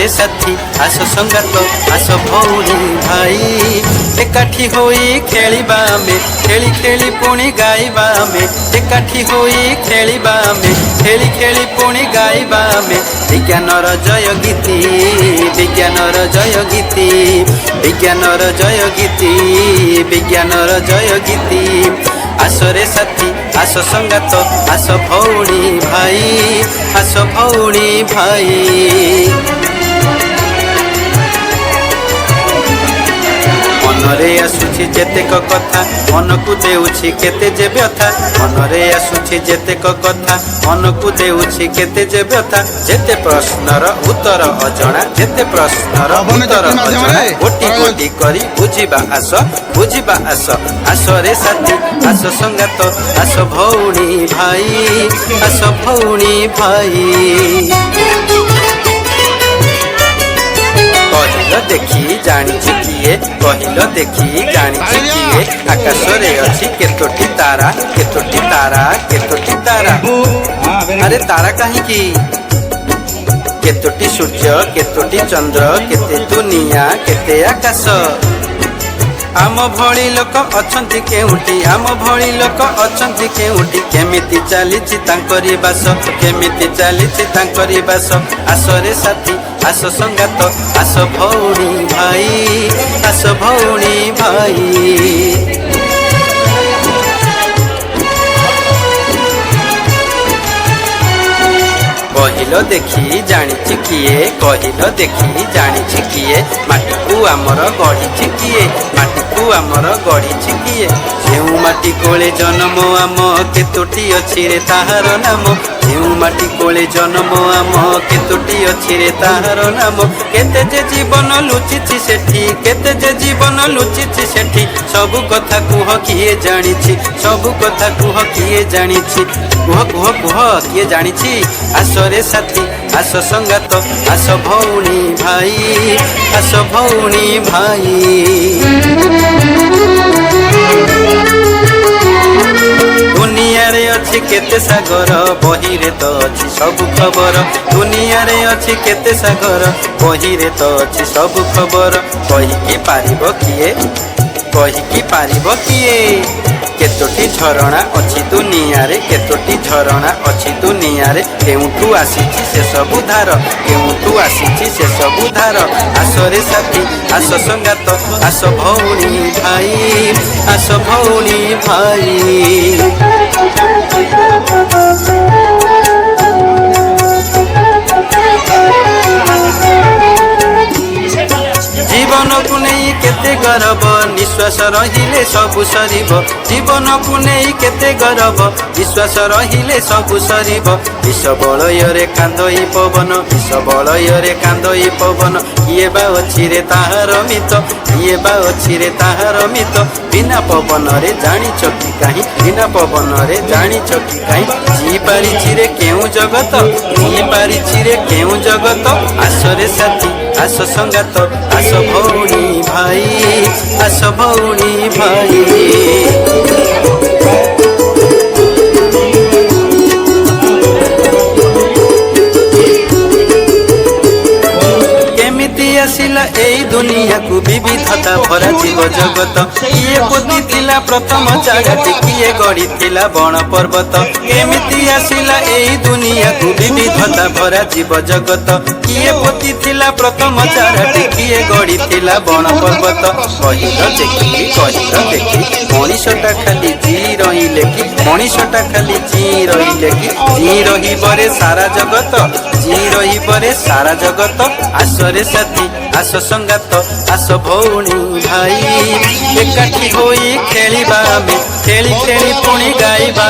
साथी आस संगात आस भौणी भाई एकाठी होई खेलिबा में खेली खेली पुणी गाइबा में एकाठी होई खेलिबा में खेली खेली पुणी गाइबा में विज्ञानर जय गीति विज्ञानर जय गीति विज्ञानर जय गीति विज्ञानर जय गीति आसरे साथी आस संगात आस भौणी भाई आस भौणी भाई मनरे आसुछि जेतेक कथा मन को देउछि केते जे व्यथा मनरे आसुछि जेतेक कथा मन को देउछि केते जे व्यथा जेते प्रश्नर उत्तर अजणा जेते प्रश्नर उत्तर अजणा गोटी गोटी करी बुझिबा आस आसरे साथी आस संगात आस भौणी भाई आस भौणी भाई कहिल देखी जानी किए कहिल देखी जानी किए आकाश रे अछि केतोटी तारा केतोटी तारा केतोटी तारा अरे तारा कहीं की केतोटी सूर्य केतोटी चंद्र केते दुनिया केते आकाश आम भली लोक अछंती केउटी आम भली लोक अछंती केउटी केमिति चलीछि तांकरी बास केमिति चलीछि तांकरी बास आसरे साथी आस संगात आस भौणी भाई आस भौणी भाई कहिल देखी जानी किए कहिल देखी जानी किए माटी को आमर गढ़ी किए माटी को आमर गढ़ी किए जो माटी कोले जन्म आम केतोटी अच्छी रे ताहार नाम जो माटी कोले जन्म आम केतोटी अच्छी रे ताहार नाम केते जे जीवन लुचिछि सेठी केते जे जीवन लुचिछि सेठी सबु कथा कुह किए जानिछि सबु कथा कुह किए जानिछि कुह कुह कुह किए जानिछि आसरे साथी आस संगात आस भौणी भाई आस भौणी भाई दुनिया रे अछि केते सागर बही रे तो अछि सब खबर दुनिया रे अछि केते सागर बही रे तो अछि सब खबर कहि की पारिबो किए कहि की पारिबो किए केतोटी झरणा अछि दुनिया रे केतोटी झरणा अछि दुनिया रे केउठू आसीछि से सबु धार केउठू आसीछि से सबु धार आसरे साथी आस संगात आस भौणी भाई आस भौणी भाई जीवन को नहीं केते गर्व निश्वास रहिले सबु सरीब जीवन को नहीं केते गर्व विश्वास रहिले सबु सरीब विष बलय रे कांदई पवन विष बलय रे कांदई पवन किए बा अछि रे ताहार मित किए बा अछि रे ताहार मित बिना पवन रे जानी चकी काई बिना पवन रे जानी चकी काई जी पारिछि रे केउ जगत जी पारिछि रे केउ जगत आसरे साथी आस संगात आस भौणी भाई आस भौणी भाई आसिला एई दुनिया को विविधता भरा जीव जगत किए पोती थिला प्रथम जागाटी किए गढ़ी थिला बण पर्वत केमिति आसिला एई दुनिया को विविधता भरा जीव जगत किए पोती थिला प्रथम जागाटी किए गढ़ी थिला बण पर्वत कहिल देखी मनीषटा खाली जी रहिले कि मनीषटा खाली जी रहिले कि जी रही बरे सारा जगत जी रही बरे सारा जगत आसरे साथी आस संगात आस भौणी भाई एकाठी होई खेलिबा में खेली खेली पुणी गाइबा।